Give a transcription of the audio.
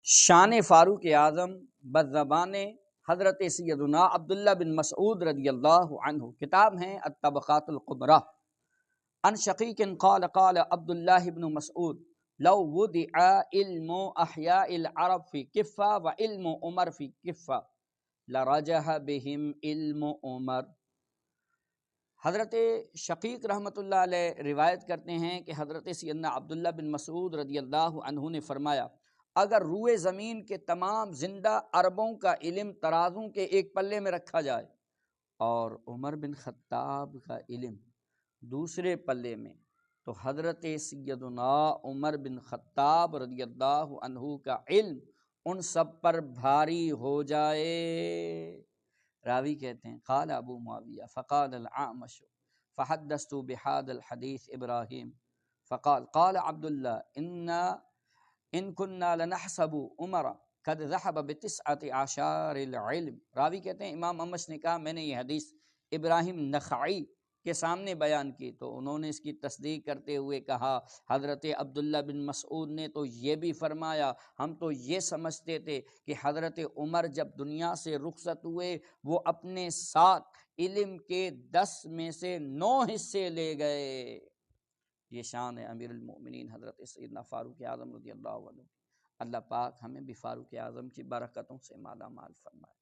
شان فاروق اعظم بزبان حضرت سیدنا عبداللہ بن مسعود رضی اللہ عنہ، کتاب ہیں الطبقات القبریٰ۔ ان شقیق قال قال عبداللہ بن مسعود لو وضع علم احیاء العرب فی کفہ و علم عمر فی کفہ لرجح بہم علم عمر۔ حضرت شقیق رحمۃ اللہ علیہ روایت کرتے ہیں کہ حضرت سیدنا عبداللہ بن مسعود رضی اللہ عنہ نے فرمایا، اگر روئے زمین کے تمام زندہ عربوں کا علم ترازوں کے ایک پلے میں رکھا جائے اور عمر بن خطاب کا علم دوسرے پلے میں، تو حضرت سیدنا عمر بن خطاب رضی اللہ عنہ کا علم ان سب پر بھاری ہو جائے۔ راوی کہتے ہیں قال ابو معاویہ فقال الاعمش فحدثت بهذا الحديث ابراہیم فقال قال عبداللہ ان كنا لنحسب عمر قد ذهب بتسعة اعشار العلم۔ راوی کہتے ہیں امام اعمش نے کہا میں نے یہ حدیث ابراہیم نخعی کے سامنے بیان کی تو انہوں نے اس کی تصدیق کرتے ہوئے کہا حضرت عبداللہ بن مسعود نے تو یہ بھی فرمایا، ہم تو یہ سمجھتے تھے کہ حضرت عمر جب دنیا سے رخصت ہوئے وہ اپنے ساتھ علم کے 10 میں سے 9 حصے لے گئے۔ یہ شان ہے امیر المؤمنین حضرت سیدنا فاروق اعظم رضی اللہ عنہ۔ اللہ پاک ہمیں بھی فاروق اعظم کی برکتوں سے مالا مال فرمائے۔